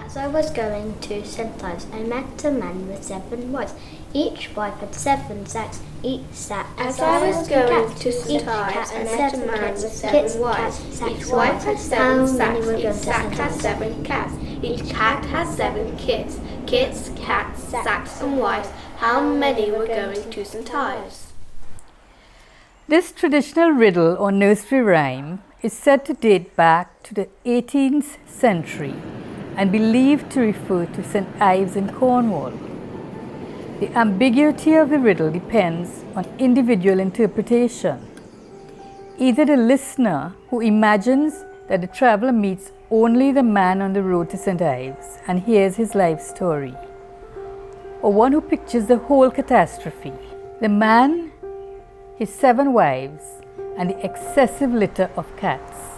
As I was going to St Ives, I met a man with 7 wives. Each wife had 7 sacks. Each sack. As I was going to St Ives, I met a man with 7 wives. Each wife had 7 sacks. Each sack had 7 cats. Each cat had 7 kids. Kids, cats, sacks, and wives. How many were going to St Ives? This traditional riddle or nursery rhyme is said to date back to the 18th century and believed to refer to St Ives in Cornwall. The ambiguity of the riddle depends on individual interpretation. Either the listener who imagines that the traveller meets only the man on the road to St Ives and hears his life story, or one who pictures the whole catastrophe, the man, his 7 wives, and the excessive litter of cats.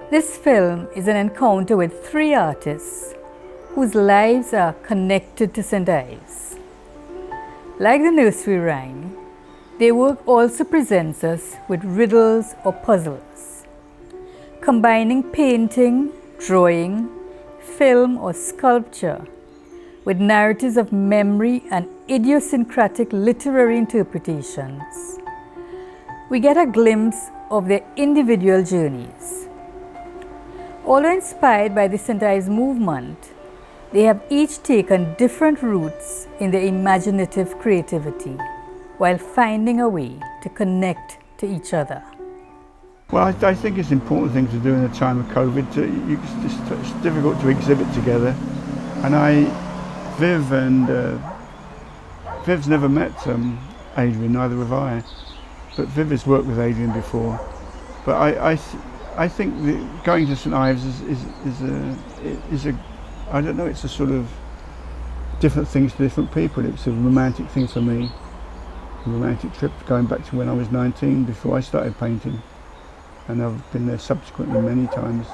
This film is an encounter with 3 artists whose lives are connected to St Ives. Like the nursery rhyme, their work also presents us with riddles or puzzles, combining painting, drawing, film or sculpture with narratives of memory and idiosyncratic literary interpretations. We get a glimpse of their individual journeys. Although inspired by the St Ives movement, they have each taken different routes in their imaginative creativity while finding a way to connect to each other. Well, I think it's an important thing to do in a time of COVID. It's difficult to exhibit together. And Viv's never met Adrian, neither have I. But Viv has worked with Adrian before. But I think going to St Ives is a I don't know, it's a sort of different things to different people. It's a romantic thing for me. A romantic trip going back to when I was 19 before I started painting. And I've been there subsequently many times.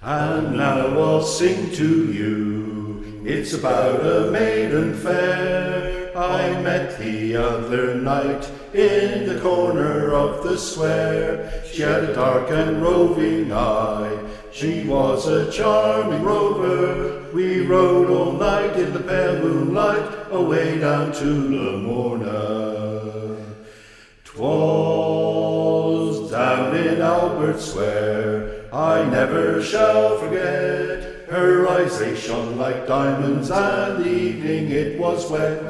And now I'll sing to you, it's about a maiden fair I met the other night in the corner of the square. She had a dark and roving eye, she was a charming rover. We rode all night in the pale moonlight, away down to Lamorna. 'Twas down in Albert Square, I never shall forget. Her eyes they shone like diamonds, and the evening it was wet,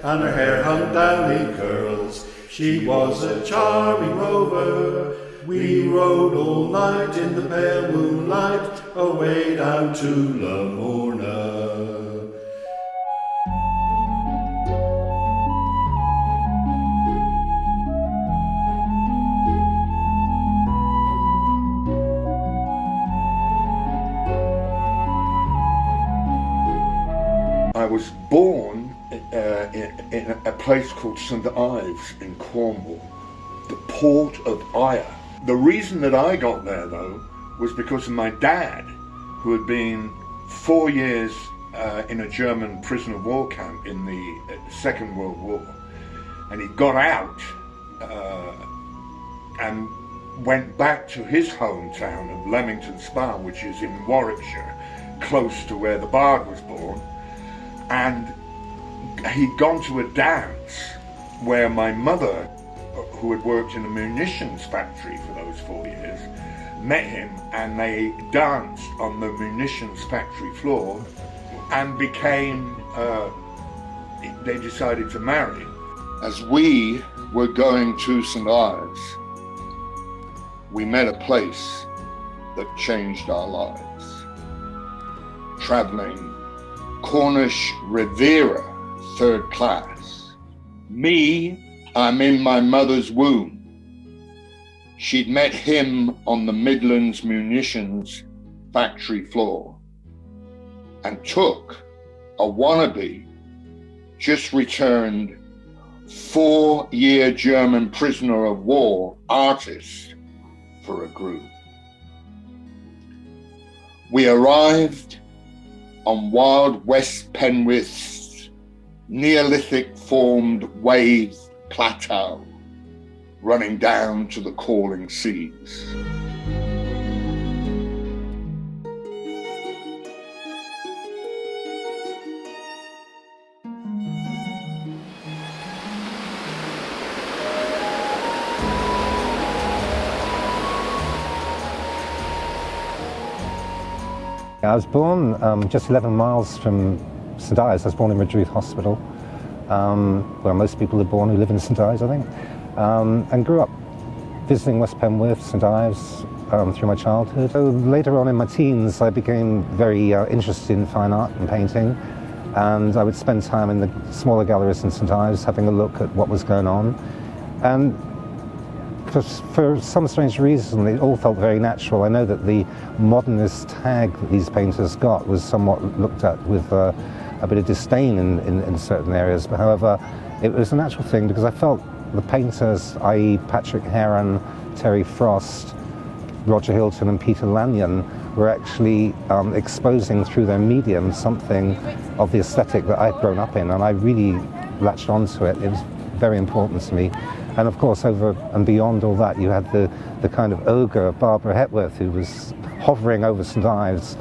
and her hair hung down in curls. She was a charming rover. We rode all night in the pale moonlight, away down to Lamorna. I was born in a place called St Ives in Cornwall, the port of Ire. The reason that I got there, though, was because of my dad, who had been 4 years in a German prisoner of war camp in the Second World War. And he got out and went back to his hometown of Leamington Spa, which is in Warwickshire, close to where the Bard was born. And he'd gone to a dance where my mother, who had worked in a munitions factory for those 4 years, met him, and they danced on the munitions factory floor and became, they decided to marry. As we were going to St Ives, we met a place that changed our lives. Traveling Cornish Riviera, 3rd class. Me, I'm in my mother's womb. She'd met him on the Midlands munitions factory floor and took a wannabe, just returned 4-year German prisoner of war artist for a groom. We arrived on Wild West Penwith's Neolithic formed wave plateau, running down to the calling seas. I was born just 11 miles from St Ives. I was born in Redruth Hospital, where most people are born who live in St Ives, I think, and grew up visiting West Penwith, St Ives, through my childhood. So later on in my teens, I became very interested in fine art and painting, and I would spend time in the smaller galleries in St Ives having a look at what was going on. And for some strange reason, it all felt very natural. I know that the modernist tag that these painters got was somewhat looked at with a bit of disdain in certain areas, but however, it was a natural thing because I felt the painters, i.e. Patrick Heron, Terry Frost, Roger Hilton and Peter Lanyon, were actually exposing through their medium something of the aesthetic that I'd grown up in, and I really latched onto it. It was very important to me. And of course, over and beyond all that, you had the kind of ogre Barbara Hepworth who was hovering over St Ives.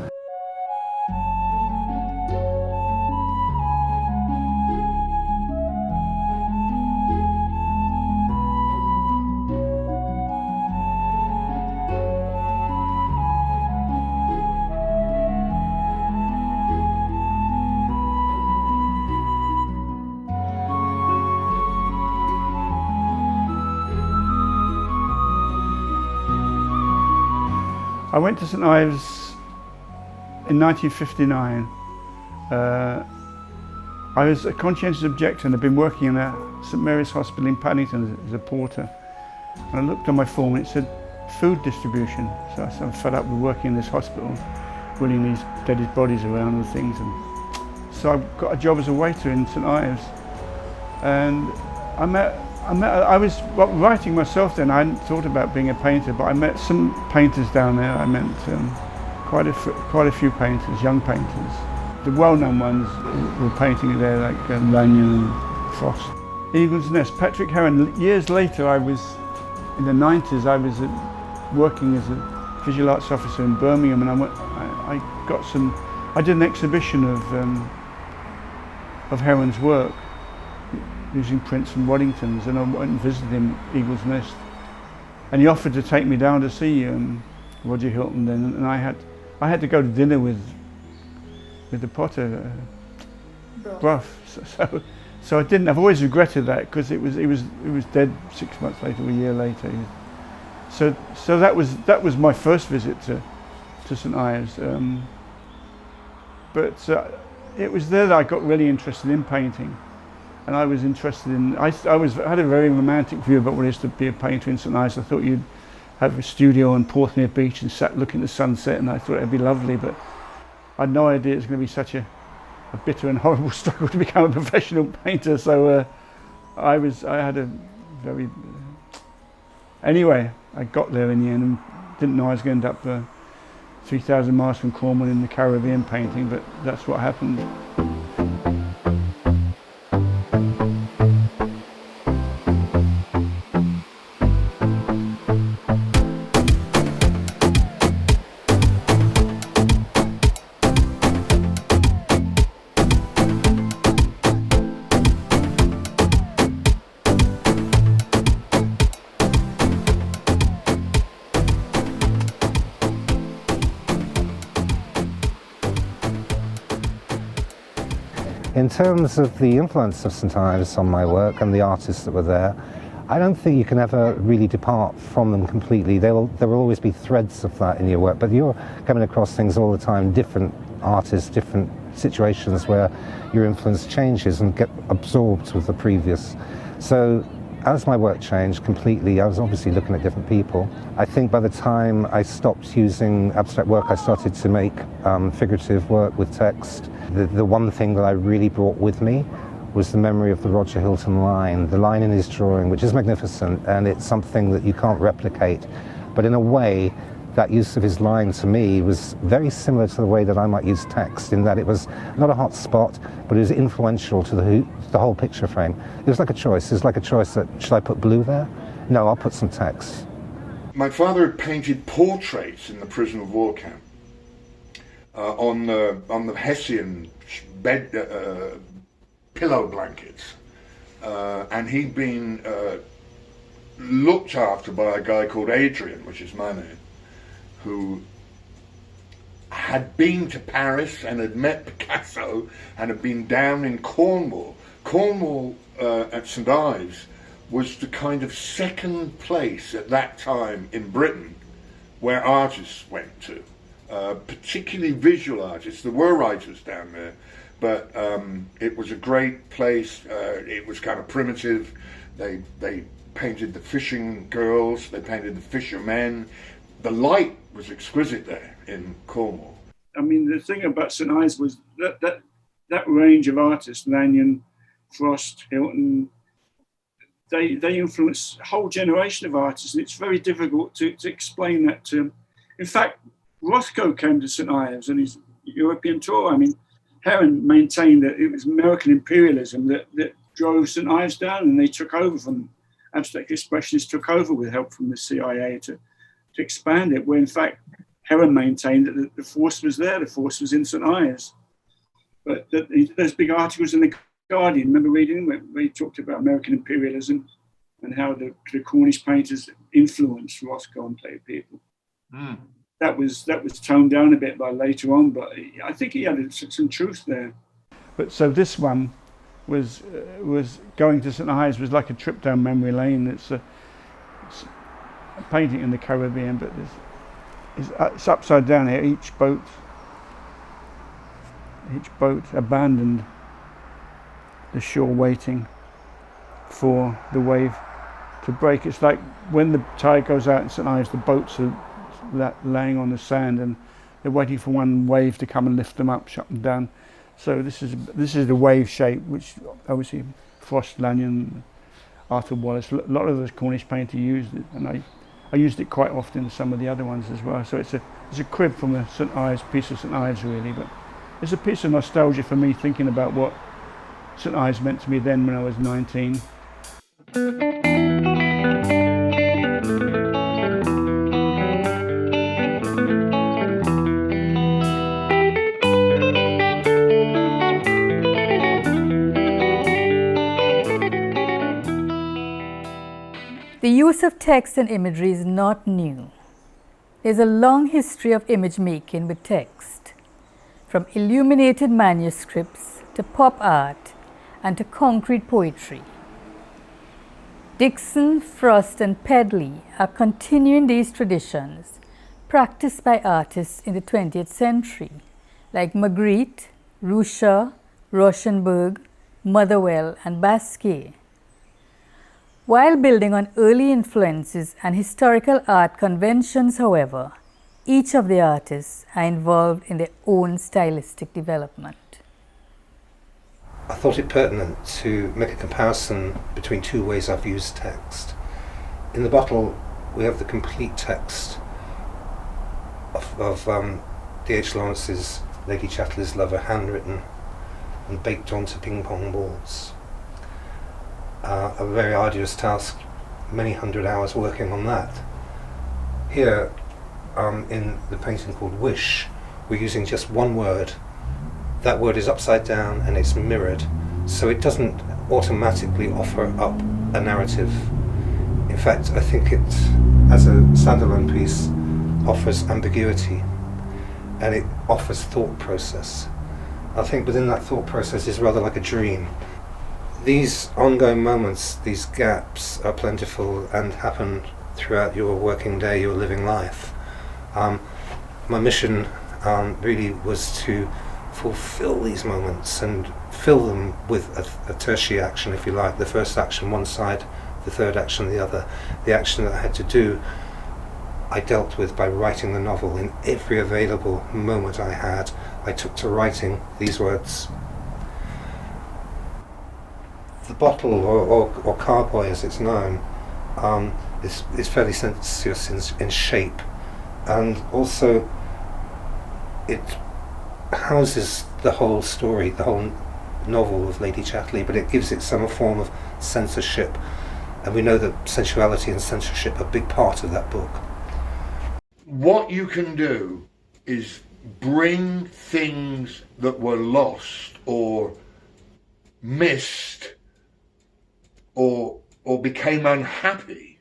I went to St Ives in 1959. I was a conscientious objector and I'd been working in a St Mary's Hospital in Paddington as a porter. And I looked on my form and it said food distribution. So I was fed up with working in this hospital, wheeling these dead bodies around and things. And so I got a job as a waiter in St Ives. And I was writing myself then. I hadn't thought about being a painter, but I met some painters down there. I met quite a few painters, young painters. The well-known ones were painting there, like Lanyon and Frost. Eagle's Nest, Patrick Heron. Years later, I was in the 90s. I was working as a visual arts officer in Birmingham, and I did an exhibition of Heron's work, using prints from Waddington's, and I went and visited him at Eagle's Nest. And he offered to take me down to see Roger Hilton then, and I had to go to dinner with the Potter, Brough. So I didn't. I've always regretted that because he was dead 6 months later, a year later. So that was my first visit to St Ives. But it was there that I got really interested in painting. And I was interested in, I had a very romantic view about what it is to be a painter in St Ives. I thought you'd have a studio on Porthmeor Beach and sat looking at the sunset, and I thought it'd be lovely, but I had no idea it was going to be such a bitter and horrible struggle to become a professional painter. So anyway, I got there in the end and didn't know I was going to end up 3,000 miles from Cornwall in the Caribbean painting, but that's what happened. In terms of the influence of St Ives on my work and the artists that were there, I don't think you can ever really depart from them completely. There will always be threads of that in your work, but you're coming across things all the time, different artists, different situations where your influence changes and get absorbed with the previous. So as my work changed completely, I was obviously looking at different people. I think by the time I stopped using abstract work, I started to make figurative work with text. The one thing that I really brought with me was the memory of the Roger Hilton line, the line in his drawing, which is magnificent, and it's something that you can't replicate. But in a way, that use of his line to me was very similar to the way that I might use text, in that it was not a hot spot, but it was influential to the whole picture frame. It was like a choice. It was like a choice that, should I put blue there? No, I'll put some text. My father had painted portraits in the prisoner of war camp on the Hessian bed pillow blankets, and he'd been looked after by a guy called Adrian, which is my name, who had been to Paris and had met Picasso and had been down in Cornwall. Cornwall at St Ives was the kind of second place at that time in Britain where artists went to, particularly visual artists. There were writers down there, but it was a great place. It was kind of primitive. They painted the fishing girls, they painted the fishermen. The light was exquisite there in Cornwall. I mean, the thing about St Ives was that range of artists, Lanyon, Frost, Hilton, they influence a whole generation of artists, and it's very difficult to explain that to them. In fact, Rothko came to St Ives on his European tour. I mean, Heron maintained that it was American imperialism that drove St Ives down, and they took over from abstract expressionists, took over with help from the CIA to expand it, where in fact Heron maintained that the force was there, the force was in St Ives. But those big articles in the Guardian, remember reading them, where he talked about American imperialism and how the Cornish painters influenced Rothko and other people. Mm. That was toned down a bit by later on, but I think he had some truth there. But so this one was going to St Ives was like a trip down memory lane. It's a painting in the Caribbean, but it's upside down here. Each boat abandoned the shore, waiting for the wave to break. It's like when the tide goes out in St Ives, the boats are laying on the sand and they're waiting for one wave to come and lift them up, shut them down. So this is the wave shape, which obviously Frost, Lanyon, Arthur Wallace, a lot of the Cornish painter used it, and I used it quite often in some of the other ones as well. So it's a crib from a St Ives, piece of St Ives really, but it's a piece of nostalgia for me, thinking about what St Ives meant to me then when I was 19. The use of text and imagery is not new. There's a long history of image making with text, from illuminated manuscripts to pop art and to concrete poetry. Dixon, Frost and Pedley are continuing these traditions practiced by artists in the 20th century, like Magritte, Ruscha, Rauschenberg, Motherwell and Basquiat. While building on early influences and historical art conventions, however, each of the artists are involved in their own stylistic development. I thought it pertinent to make a comparison between two ways I've used text. In the bottle, we have the complete text of D.H. Lawrence's Lady Chatterley's Lover, handwritten and baked onto ping pong balls. A very arduous task, many hundred hours working on that. Here, in the painting called Wish, we're using just one word. That word is upside down and it's mirrored, so it doesn't automatically offer up a narrative. In fact, I think it, as a standalone piece, offers ambiguity and it offers thought process. I think within that thought process is rather like a dream. These ongoing moments, these gaps are plentiful and happen throughout your working day, your living life. My mission really was to fulfill these moments and fill them with a tertiary action, if you like. The first action one side, the third action the other. The action that I had to do, I dealt with by writing the novel. In every available moment I had, I took to writing these words. The bottle, or carboy as it's known, is fairly sensuous in shape. and also it houses the whole story, the whole novel of Lady Chatterley, but it gives it some form of censorship, and we know that sensuality and censorship are a big part of that book. What you can do is bring things that were lost or missed or became unhappy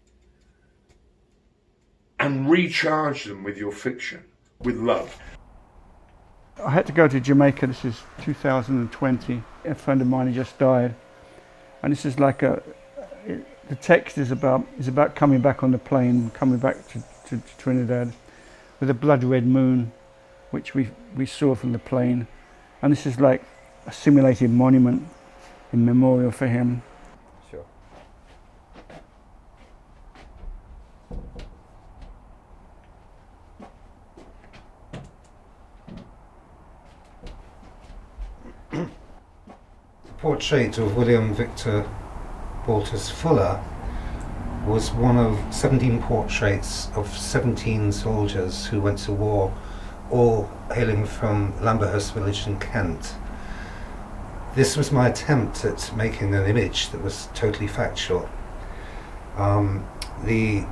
and recharge them with your fiction, with love. I had to go to Jamaica. This is 2020. A friend of mine had just died, and this is like the text is about coming back on the plane, coming back to Trinidad, with a blood red moon, which we saw from the plane, and this is like a simulated monument in memorial for him. Sure. The portrait of William Victor Walters Fuller was one of 17 portraits of 17 soldiers who went to war, all hailing from Lamberhurst village in Kent. This was my attempt at making an image that was totally factual. The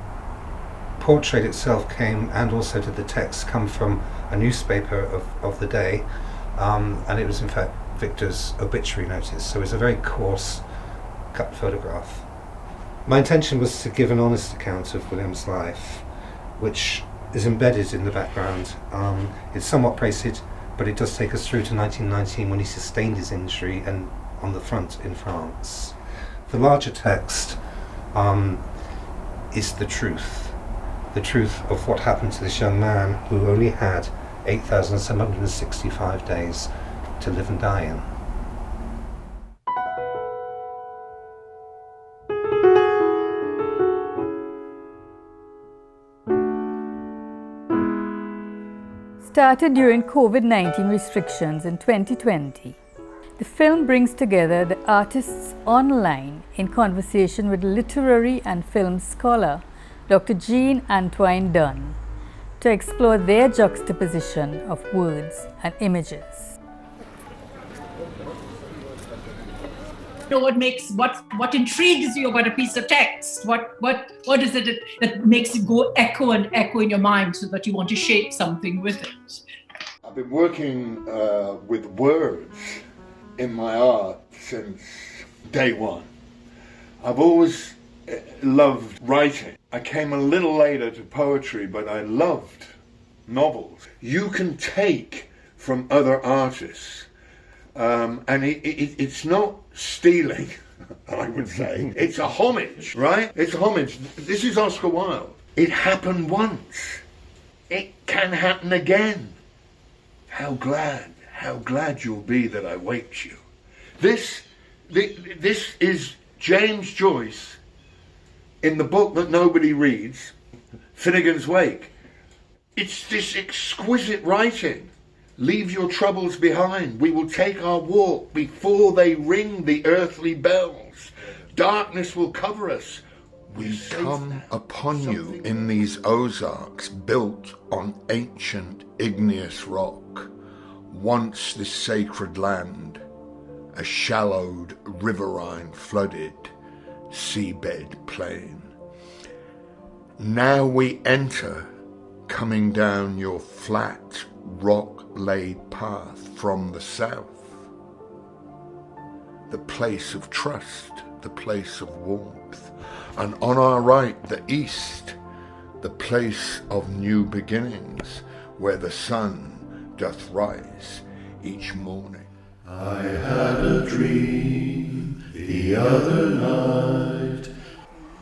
portrait itself came, and also did the text come from a newspaper of the day, and it was in fact Victor's obituary notice, so it was a very coarse cut photograph. My intention was to give an honest account of William's life, which is embedded in the background. It's somewhat prated, but it does take us through to 1919 when he sustained his injury and on the front in France. The larger text is the truth of what happened to this young man who only had 8,765 days to live and die in. Started during COVID-19 restrictions in 2020, the film brings together the artists online in conversation with literary and film scholar Dr. Jean Antoine Dunn to explore their juxtaposition of words and images. You know, what intrigues you about a piece of text? What is it that makes it go echo and echo in your mind so that you want to shape something with it? I've been working with words in my art since day one. I've always loved writing. I came a little later to poetry, but I loved novels. You can take from other artists, and it's not stealing, I would say. It's a homage, right? It's a homage. This is Oscar Wilde. It happened once. It can happen again. How glad you'll be that I waked you. This is James Joyce in the book that nobody reads, Finnegan's Wake. It's this exquisite writing. Leave your troubles behind. We will take our walk before they ring the earthly bells. Darkness will cover us. We come upon you in these Ozarks built on ancient igneous rock, once this sacred land, a shallowed riverine flooded seabed plain. Now we enter, coming down your flat rock-laid path from the south, the place of trust, the place of warmth, and on our right, the east, the place of new beginnings, where the sun doth rise each morning. I had a dream the other night.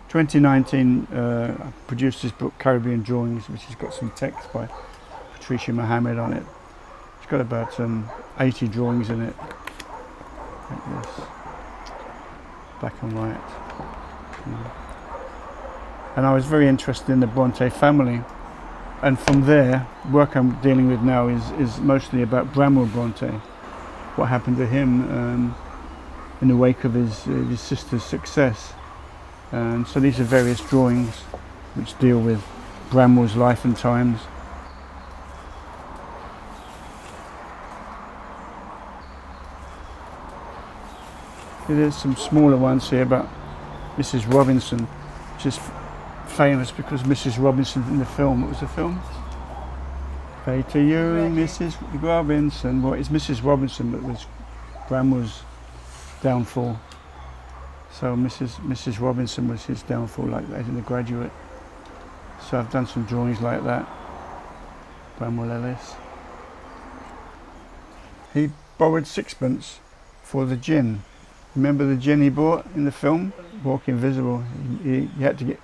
2019, I produced this book, Caribbean Drawings, which has got some text by Patricia Mohammed on it. It's got about 80 drawings in it, like this, black and white. And I was very interested in the Bronte family, and from there, work I'm dealing with now is mostly about Bramwell Bronte, what happened to him in the wake of his sister's success. And so these are various drawings which deal with Bramwell's life and times. There's some smaller ones here about Mrs. Robinson, which is famous because Mrs. Robinson in the film. What was the film? Pray to you, Mrs. Robinson. Well, it's Mrs. Robinson that was Bramwell's downfall. So Mrs. Robinson was his downfall, like that in The Graduate. So I've done some drawings like that. Bramwell Ellis. He borrowed sixpence for the gin. Remember the gin he bought in the film? Walk Invisible. He had to get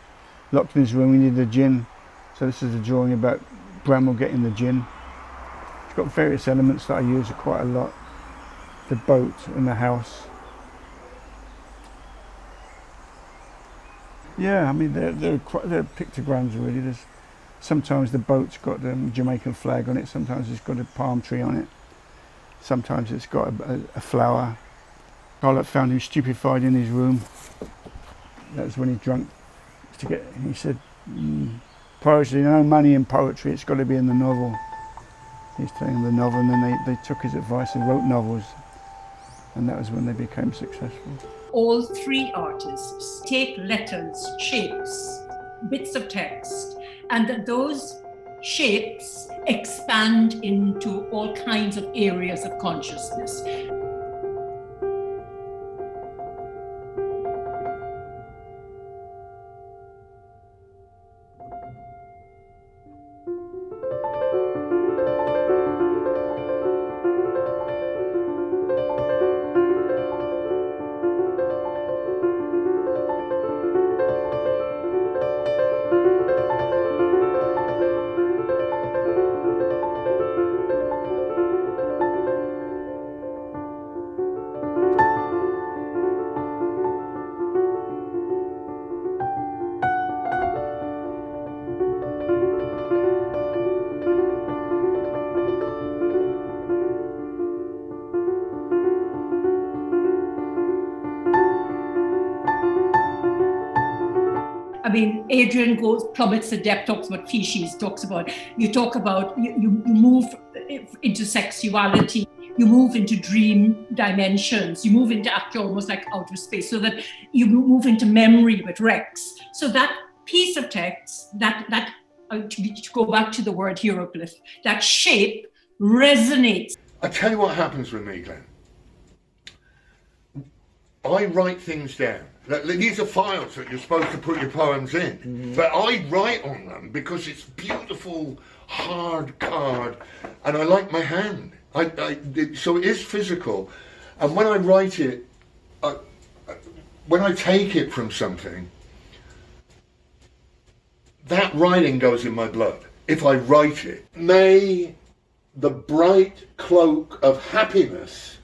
locked in his room, he needed a gin. So this is a drawing about Bramwell getting the gin. It's got various elements that I use quite a lot. The boat and the house. Yeah, I mean they're pictograms really. There's sometimes the boat's got the Jamaican flag on it, sometimes it's got a palm tree on it, sometimes it's got a flower. Charlotte found him stupefied in his room. That was when he drunk. He said, poetry, no money in poetry, it's got to be in the novel. He's telling them the novel, and then they took his advice and wrote novels, and that was when they became successful. All three artists take letters, shapes, bits of text, and that those shapes expand into all kinds of areas of consciousness. I mean, Adrian plummets the depth, talks about feces, you move into sexuality, you move into dream dimensions, you move into actually almost like outer space, so that you move into memory with Rex. So that piece of text, to go back to the word hieroglyph, that shape resonates. I tell you what happens with me, Glenn. I write things down. These are files that you're supposed to put your poems in, but I write on them because it's beautiful, hard card, and I like my hand. So it is physical, and when I write it, when I take it from something, that writing goes in my blood. If I write it, may the bright cloak of happiness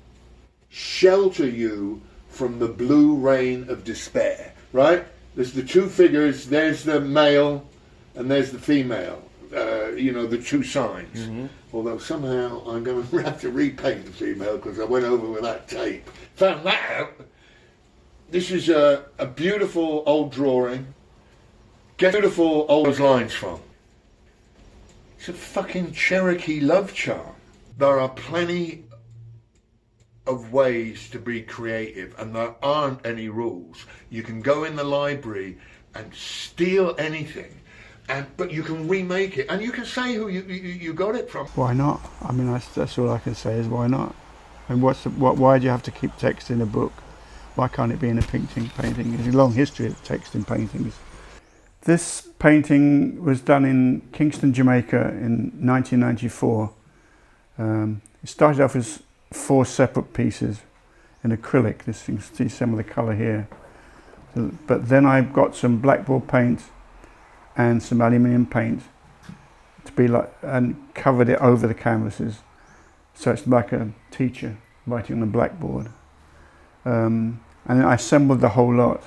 shelter you from the blue rain of despair, right? There's the two figures, there's the male and there's the female, the two signs. Mm-hmm. Although somehow I'm going to have to repaint the female because I went over with that tape. Found that out. This is a beautiful old drawing. Get beautiful old lines from. It's a fucking Cherokee love charm. There are plenty of ways to be creative, and there aren't any rules. You can go in the library and steal anything, but you can remake it, and you can say who you got it from. Why not? I mean, that's all I can say is why not? And why do you have to keep text in a book? Why can't it be in a painting? There's a long history of text in paintings. This painting was done in Kingston, Jamaica in 1994. It started off as 4 separate pieces in acrylic. You can see some of the colour here. But then I got some blackboard paint and some aluminium paint and covered it over the canvases. So it's like a teacher writing on a blackboard. And then I assembled the whole lot.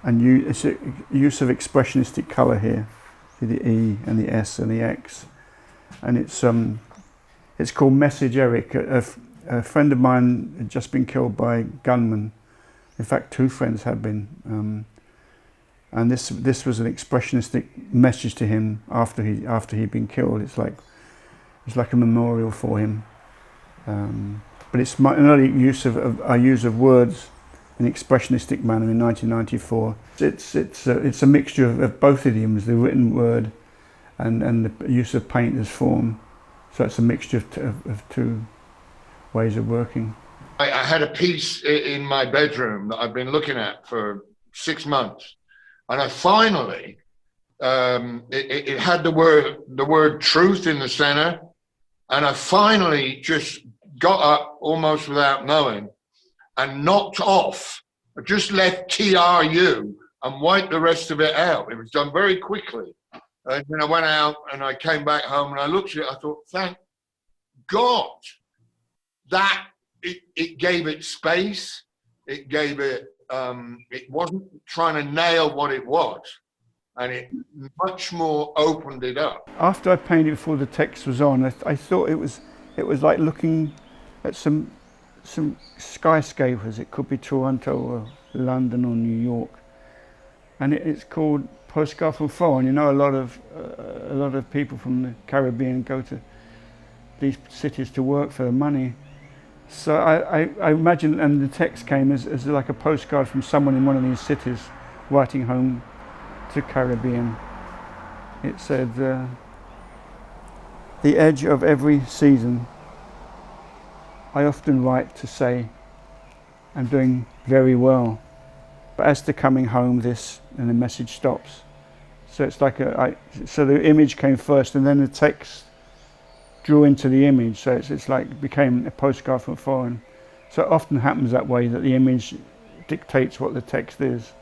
And it's a use of expressionistic colour here, the E and the S and the X. And it's called Message Eric. A friend of mine had just been killed by gunmen. In fact, 2 friends had been. And this was an expressionistic message to him after he'd been killed. It's like a memorial for him. But it's an early use of words an expressionistic manner in 1994. It's a mixture of both idioms, the written word and the use of paint as form. So it's a mixture of two ways of working. I had a piece in my bedroom that I've been looking at for 6 months, and I finally, it had the word truth in the center, and I finally just got up almost without knowing and knocked off. I just left TRU and wiped the rest of it out. It was done very quickly. And then I went out and I came back home and I looked at it, I thought, thank God that it gave it space. It gave it, it wasn't trying to nail what it was. And it much more opened it up. After I painted before the text was on, I thought it was like looking at some skyscrapers. It could be Toronto or London or New York, and it's called Postcard from Foreign. You know, a lot of people from the Caribbean go to these cities to work for the money. So I imagine, and the text came as like a postcard from someone in one of these cities writing home to Caribbean. It said, the edge of every season, I often write to say, I'm doing very well. But as to coming home, this, and the message stops. So it's like so the image came first and then the text drew into the image. So it's like became a postcard from foreign. So it often happens that way, that the image dictates what the text is.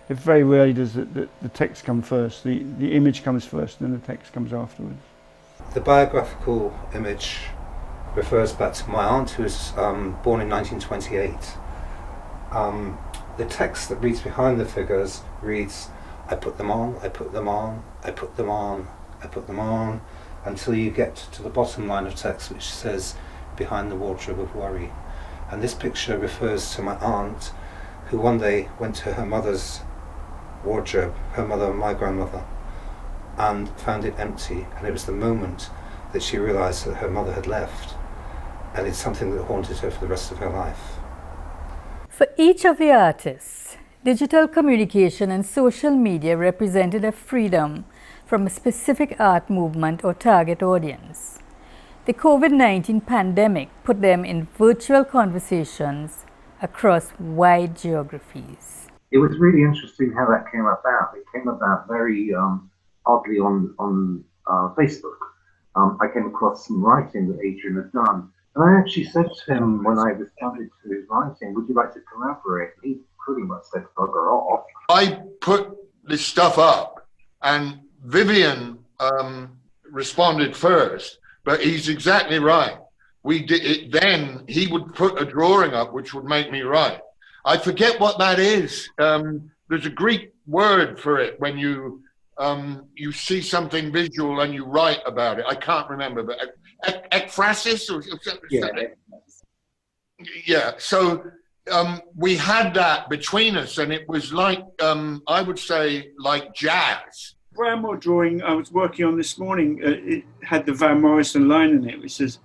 It very rarely does the text come first. The image comes first, and then the text comes afterwards. The biographical image refers back to my aunt, who was born in 1928. The text that reads behind the figures reads, I put them on, I put them on, I put them on, I put them on, until you get to the bottom line of text, which says, behind the wardrobe of worry. And this picture refers to my aunt, who one day went to her mother's wardrobe, her mother and my grandmother, and found it empty. And it was the moment that she realised that her mother had left, and it's something that haunted her for the rest of her life. For each of the artists, digital communication and social media represented a freedom from a specific art movement or target audience. The COVID-19 pandemic put them in virtual conversations across wide geographies. It was really interesting how that came about. It came about very oddly on Facebook. I came across some writing that Adrian had done. And I actually said to him when I responded to his writing, would you like to collaborate? He pretty much said, bugger off. I put this stuff up and Vivian responded first, but he's exactly right. We did it, then he would put a drawing up which would make me write. I forget what that is. There's a Greek word for it when you see something visual and you write about it. I can't remember, but ekphrasis or something. Yeah. So we had that between us, and it was like I would say like jazz. Bramwell drawing I was working on this morning, it had the Van Morrison line in it, which says,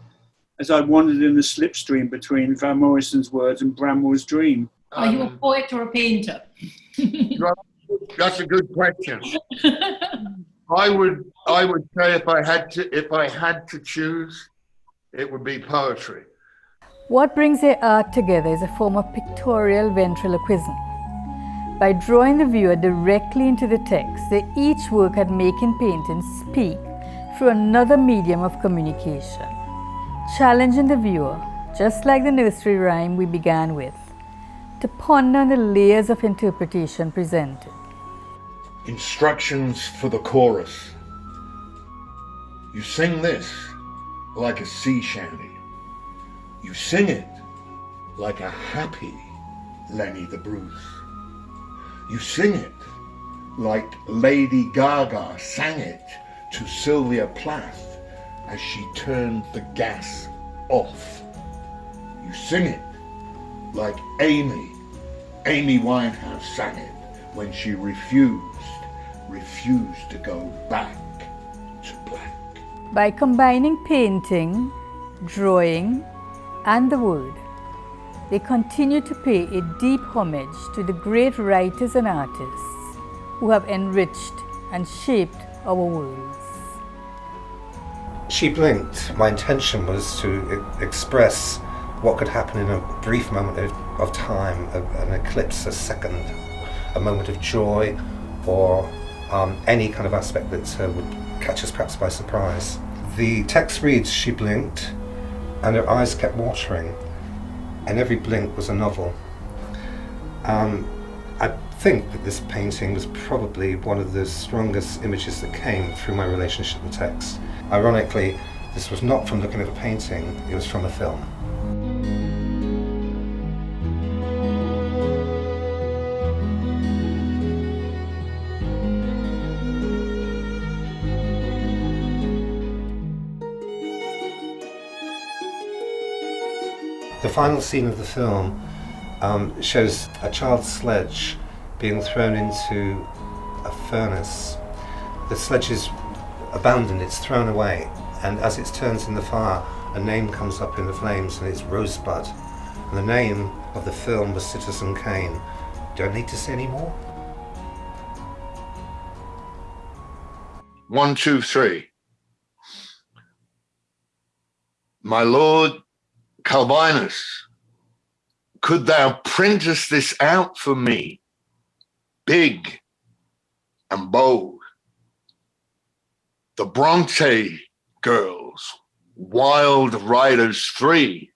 as I wandered in the slipstream between Van Morrison's words and Bramwell's dream. Are you a poet or a painter? That's a good question. I would say if I had to choose, it would be poetry. What brings their art together is a form of pictorial ventriloquism. By drawing the viewer directly into the text, they each work at making paintings speak through another medium of communication, challenging the viewer, just like the nursery rhyme we began with, to ponder on the layers of interpretation presented. Instructions for the chorus. You sing this like a sea shanty. You sing it like a happy Lenny the Bruce. You sing it like Lady Gaga sang it to Sylvia Plath as she turned the gas off. You sing it like Amy Winehouse sang it when she refused to go back to black. By combining painting, drawing, and the word, they continue to pay a deep homage to the great writers and artists who have enriched and shaped our worlds. She blinked. My intention was to express what could happen in a brief moment of time, an eclipse, a second, a moment of joy, or any kind of aspect that would catch us perhaps by surprise. The text reads, "She blinked, and her eyes kept watering, and every blink was a novel." I think that this painting was probably one of the strongest images that came through my relationship with text. Ironically, this was not from looking at a painting, it was from a film. The final scene of the film shows a child's sledge being thrown into a furnace. The sledge is abandoned, it's thrown away, and as it turns in the fire, a name comes up in the flames, and it's Rosebud. And the name of the film was Citizen Kane. Do I need to say any more? 1, 2, 3. My lord Calvinus, could thou printest this out for me, big and bold? The Bronte girls, Wild Riders 3.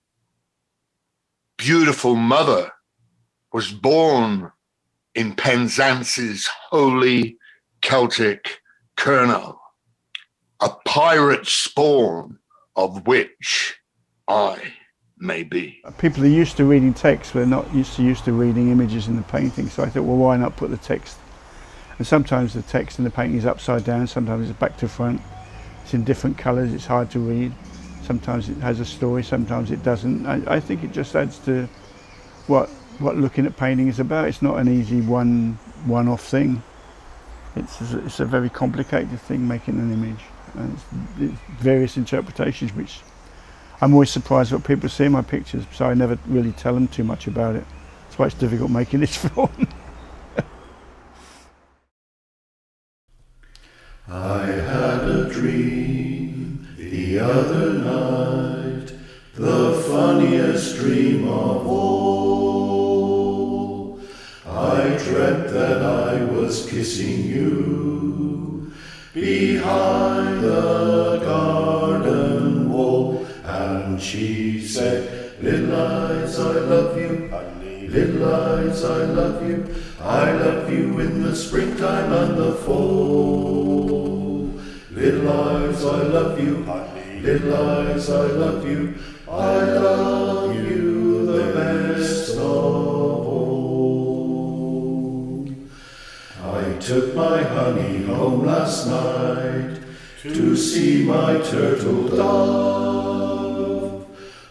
Beautiful mother was born in Penzance's holy Celtic kernel, a pirate spawn of which I may be. People are used to reading text, but they're not used to reading images in the painting, so I thought, well, why not put the text? And sometimes the text in the painting is upside down, sometimes it's back to front, it's in different colours, it's hard to read, sometimes it has a story, sometimes it doesn't. I think it just adds to what looking at painting is about. It's not an easy one-off thing. It's a very complicated thing, making an image, and it's various interpretations, which I'm always surprised what people see in my pictures, so I never really tell them too much about it. That's why it's difficult making this film. I had a dream the other night, the funniest dream of all. I dreamt that I was kissing you behind the garden wall, and she said, "Little eyes, I love you, honey. Little eyes, I love you. I love you in the springtime and the fall. Little eyes, I love you, honey. Little eyes, I love you. I love you the best of all." I took my honey home last night to see my turtle dove.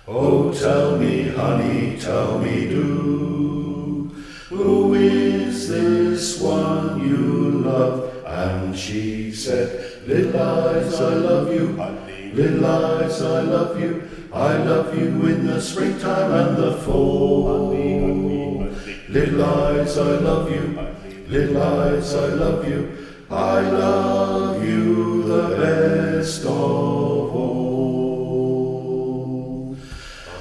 Oh, tell me, honey, tell me, do, who is this one you love? And she said, "Little eyes, I love you, honey. Little eyes, I love you. I love you in the springtime and the fall. Little eyes, I love you. Little eyes, I love you. I love you the best of all."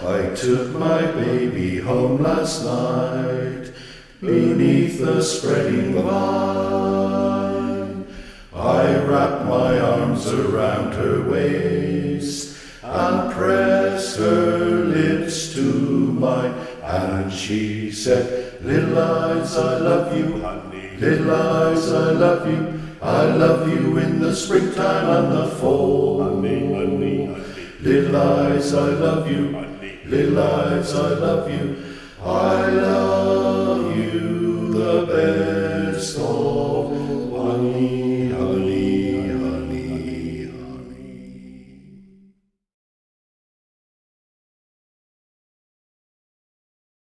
I took my baby home last night beneath the spreading vine. I wrapped my arms around her waist and pressed her lips to mine, and she said, "Little eyes, I love you, honey. Little eyes, I love you. I love you in the springtime and the fall. Little eyes, I love you. Little eyes, I love you. I love you the best of all."